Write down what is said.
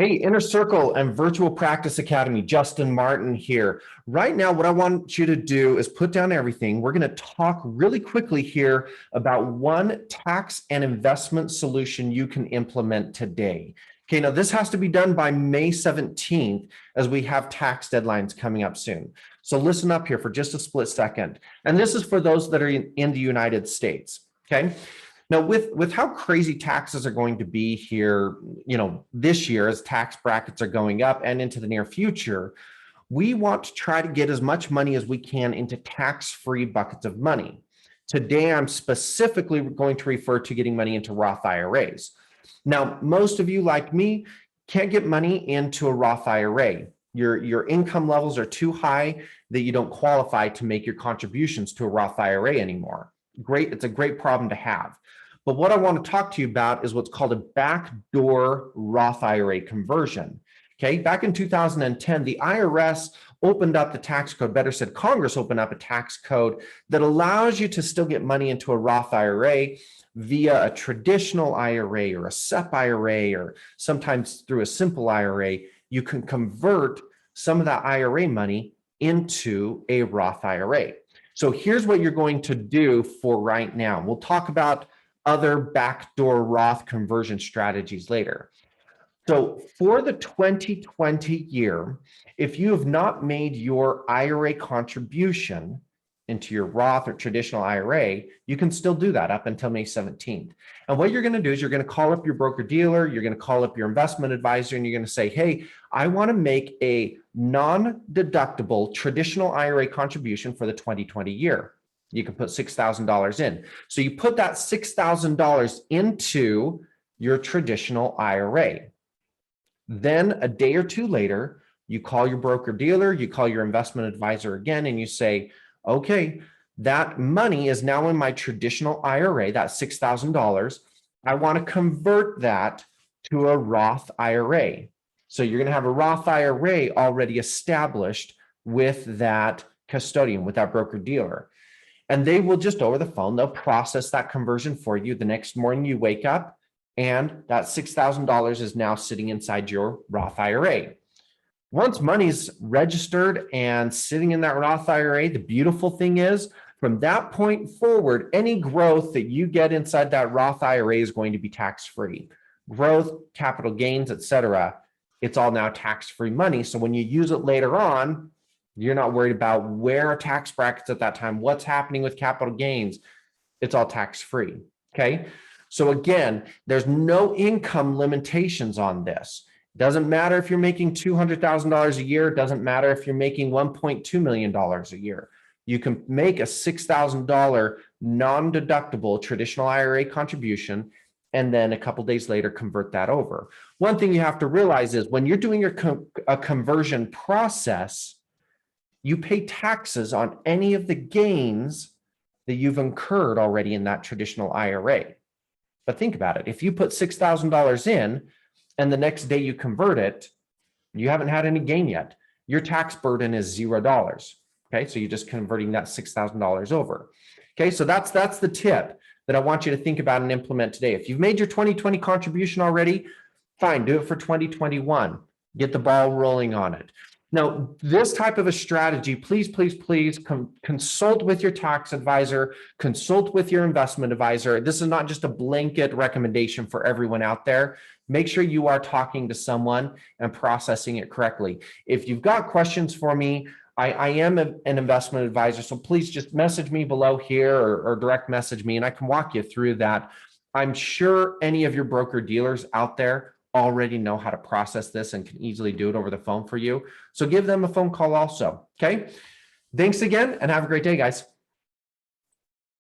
Hey, Inner Circle and Virtual Practice Academy, Justin Martin here. Right now, what I want you to do is put down everything. We're going to talk really quickly here about one tax and investment solution you can implement today. Okay, now this has to be done by May 17th as we have tax deadlines coming up soon. So listen up here for just a split second. And this is for those that are in the United States, okay? Now, with how crazy taxes are going to be here, this year as tax brackets are going up and into the near future, we want to try to get as much money as we can into tax-free buckets of money. Today, I'm specifically going to refer to getting money into Roth IRAs. Now, most of you, like me, can't get money into a Roth IRA. Your income levels are too high that you don't qualify to make your contributions to a Roth IRA anymore. Great, it's a great problem to have. But what I want to talk to you about is what's called a backdoor Roth IRA conversion. Okay, back in 2010, the IRS opened up the tax code, better said, Congress opened up a tax code that allows you to still get money into a Roth IRA via a traditional IRA or a SEP IRA, or sometimes through a simple IRA. You can convert some of that IRA money into a Roth IRA. So here's what you're going to do for right now. We'll talk about other backdoor Roth conversion strategies later. So for the 2020 year, if you have not made your IRA contribution into your Roth or traditional IRA, you can still do that up until May 17th. And what you're going to do is you're going to call up your broker dealer, you're going to call up your investment advisor, and you're going to say, hey, I want to make a non-deductible traditional IRA contribution for the 2020 year. You can put $6,000 in. So you put that $6,000 into your traditional IRA. Then a day or two later, you call your broker dealer, you call your investment advisor again, and you say, okay, that money is now in my traditional IRA, that $6,000. I want to convert that to a Roth IRA. So you're going to have a Roth IRA already established with that custodian, with that broker dealer. And they will just over the phone, they'll process that conversion for you. The next morning you wake up and that $6,000 is now sitting inside your Roth IRA. Once money's registered and sitting in that Roth IRA, the beautiful thing is from that point forward, any growth that you get inside that Roth IRA is going to be tax-free. Growth, capital gains, etc. It's all now tax-free money. So when you use it later on, you're not worried about where are tax brackets at that time, what's happening with capital gains. It's all tax-free, okay? So again, there's no income limitations on this. It doesn't matter if you're making $200,000 a year. It doesn't matter if you're making $1.2 million a year. You can make a $6,000 non-deductible traditional IRA contribution and then a couple days later convert that over. One thing you have to realize is when you're doing a conversion process, you pay taxes on any of the gains that you've incurred already in that traditional IRA. But think about it. If you put $6,000 in and the next day you convert it, you haven't had any gain yet. Your tax burden is $0. Okay, so you're just converting that $6,000 over. Okay, so that's the tip that I want you to think about and implement today. If you've made your 2020 contribution already, fine, do it for 2021. Get the ball rolling on it. Now, this type of a strategy, please consult with your tax advisor, consult with your investment advisor. This is not just a blanket recommendation for everyone out there. Make sure you are talking to someone and processing it correctly. If you've got questions for me, I am an investment advisor, so please just message me below here or direct message me and I can walk you through that. I'm sure any of your broker dealers out there already know how to process this and can easily do it over the phone for you. So give them a phone call also, okay? Thanks again and have a great day, guys.